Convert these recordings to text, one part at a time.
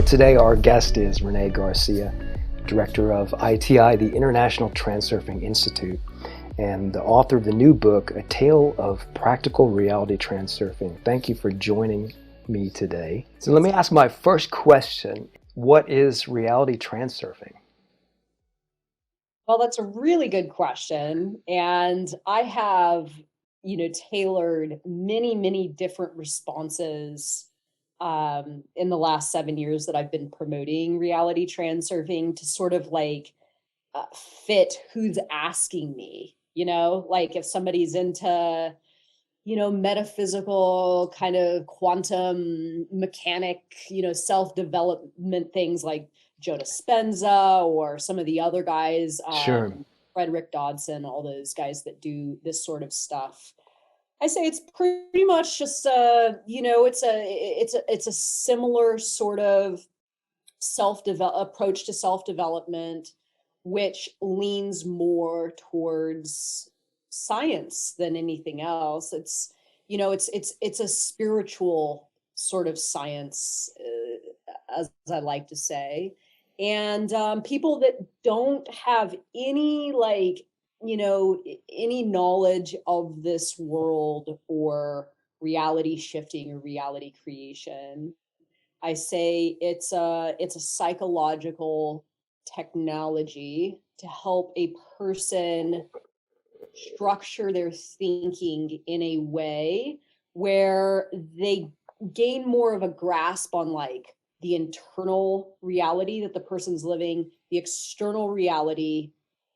Today our guest is Renee Garcia, Director of ITI, the International Transurfing Institute, and the author of the new book, A Tale of Practical Reality Transurfing. Thank you for joining me today. So let me ask my first question. What is reality transurfing? Well, that's a really good question. And I have, tailored many different responses in the last 7 years that I've been promoting reality transurfing to sort of fit who's asking me, like if somebody's into, metaphysical kind of quantum mechanic, self-development things like Joe Dispenza or some of the other guys, Sure. Frederick Dodson, all those guys that do this sort of stuff. I say it's pretty much just it's a similar sort of approach to self-development, which leans more towards science than anything else. It's it's a spiritual sort of science, as I like to say. And people that don't have any any knowledge of this world or reality shifting or reality creation, I say it's a psychological technology to help a person structure their thinking in a way where they gain more of a grasp on the internal reality that the person's living, the external reality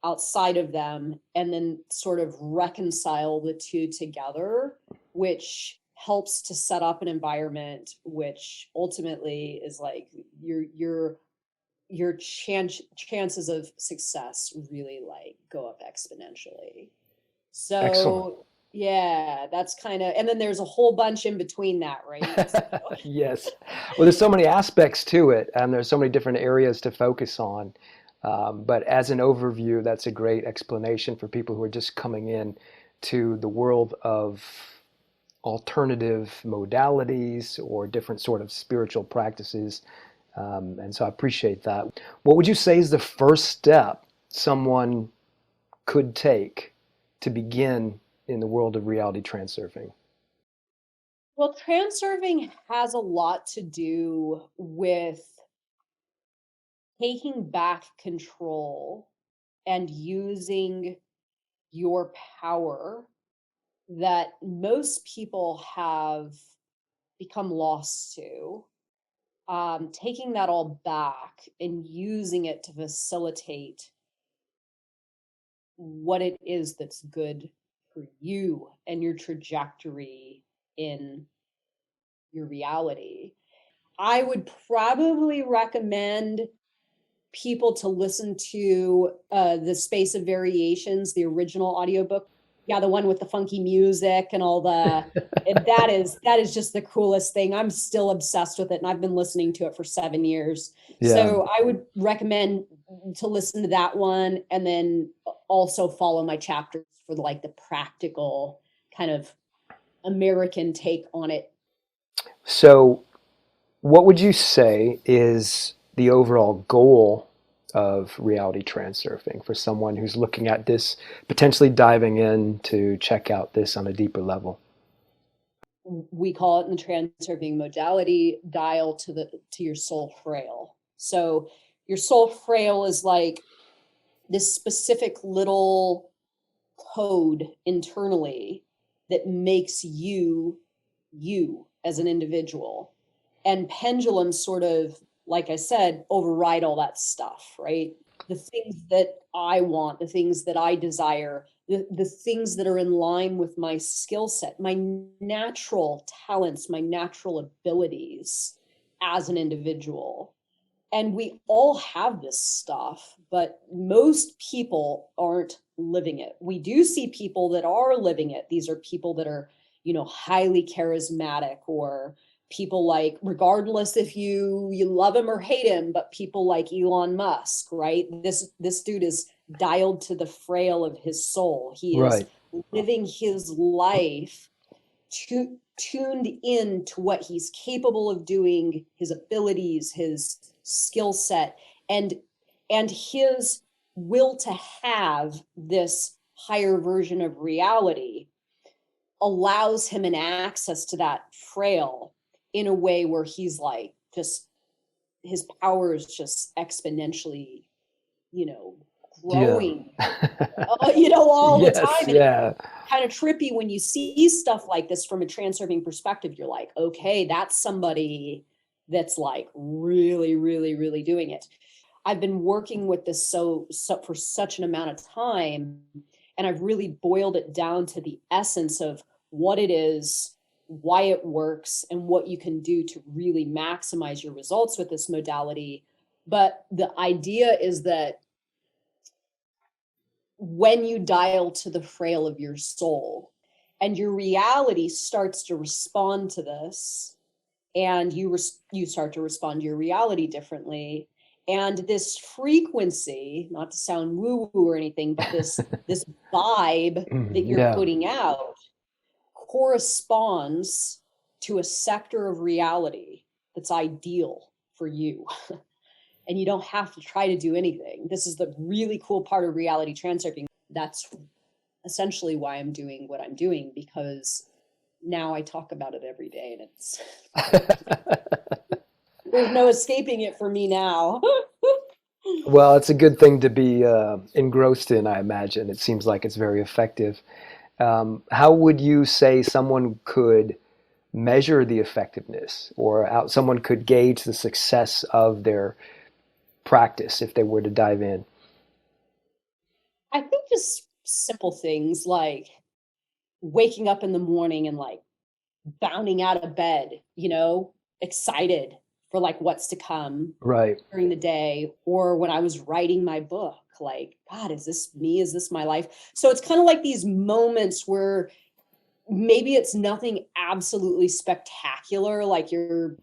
outside of them, and then sort of reconcile the two together, which helps to set up an environment which ultimately is like your chances of success really go up exponentially. So Excellent. yeah, that's kind of, and then there's a whole bunch in between that, right? So, Yes. Well, there's so many aspects to it, and there's so many different areas to focus on. But as an overview, that's a great explanation for people who are just coming in to the world of alternative modalities or different sort of spiritual practices. And so I appreciate that. What would you say is the first step someone could take to begin in the world of reality transurfing? well, transurfing has a lot to do with taking back control and using your power that most people have become lost to, taking that all back and using it to facilitate what it is that's good for you and your trajectory in your reality. I would probably recommend people to listen to the Space of Variations, the original audiobook. Yeah, the one with the funky music and all the and that is just the coolest thing. I'm still obsessed with it, and I've been listening to it for 7 years. Yeah, So I would recommend to listen to that one, and then also follow my chapters for the practical kind of American take on it. so what would you say is the overall goal of reality transurfing for someone who's looking at this, potentially diving in to check out this on a deeper level? We call it in the transurfing modality, dial to your soul frail. So your soul frail is like this specific little code internally that makes you as an individual. And pendulums sort of, like I said, override all that stuff, right? The things that I want, the things that I desire, the things that are in line with my skill set, my natural talents, my natural abilities as an individual. And we all have this stuff, but most people aren't living it. We do see people that are living it. These are people that are, highly charismatic, or people like, regardless if you love him or hate him, but people like Elon Musk, right? This dude is dialed to the frail of his soul. He is Right. living his life tuned in to what he's capable of doing, his abilities, his skill set, and his will to have this higher version of reality allows him an access to that frail in a way where he's like, just his power is just exponentially, growing, all the time. And yeah. kind of trippy when you see stuff like this from a transurfing perspective. You're like, okay, that's somebody that's like really, really, really doing it. I've been working with this so for such an amount of time, and I've really boiled it down to the essence of what it is, why it works, and what you can do to really maximize your results with this modality. But the idea is that when you dial to the frail of your soul and your reality starts to respond to this, and you start to respond to your reality differently, and this frequency, not to sound woo-woo or anything, but this vibe that you're putting out corresponds to a sector of reality that's ideal for you. And you don't have to try to do anything. This is the really cool part of reality transurfing. That's essentially why I'm doing what I'm doing, because now I talk about it every day, and it's there's no escaping it for me now. Well, it's a good thing to be engrossed in, I imagine. It seems like it's very effective. How would you say someone could measure the effectiveness, or how someone could gauge the success of their practice if they were to dive in? I think just simple things like waking up in the morning and like bounding out of bed, excited for like what's to come during the day, or when I was writing my book, like, God, is this me? Is this my life? So it's kind of like these moments where maybe it's nothing absolutely spectacular, like you're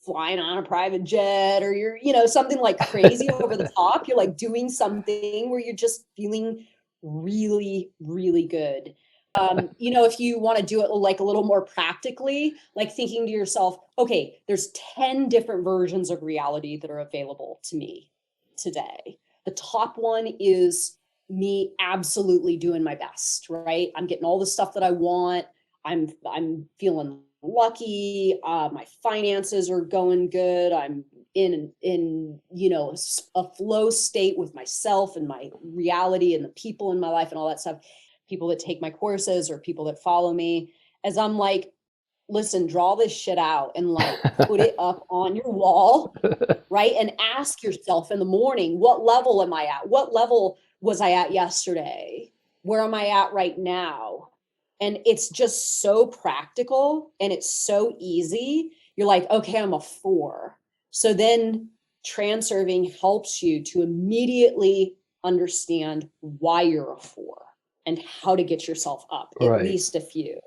flying on a private jet, or you're, something like crazy over the top. You're like doing something where you're just feeling really, really good. If you want to do it like a little more practically, like thinking to yourself, okay, there's 10 different versions of reality that are available to me today. The top one is me absolutely doing my best, right? I'm getting all the stuff that I want. I'm feeling lucky. My finances are going good. I'm in a flow state with myself and my reality and the people in my life and all that stuff. People that take my courses or people that follow me, as I'm like, listen, draw this shit out and like put it up on your wall, right? And ask yourself in the morning, what level am I at? What level was I at yesterday? Where am I at right now? And it's just so practical and it's so easy. You're like, okay, I'm a 4. So then transurfing helps you to immediately understand why you're a 4 and how to get yourself up at least a few.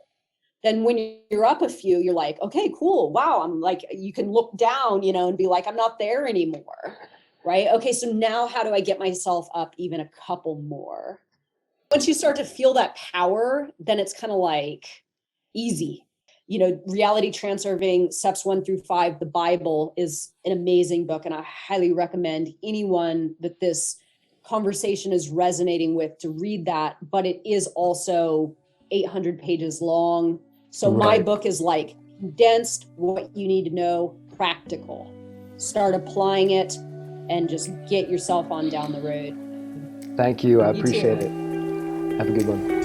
Then when you're up a few, you're like, okay, cool. Wow. I'm like, you can look down, and be like, I'm not there anymore. Right. Okay. So now how do I get myself up even a couple more? Once you start to feel that power, then it's kind of like easy. Reality transurfing steps 1 through 5, the Bible, is an amazing book. And I highly recommend anyone that this conversation is resonating with to read that. But it is also 800 pages long. So my book is like condensed, what you need to know, practical. Start applying it and just get yourself on down the road. Thank you. I appreciate it. Have a good one.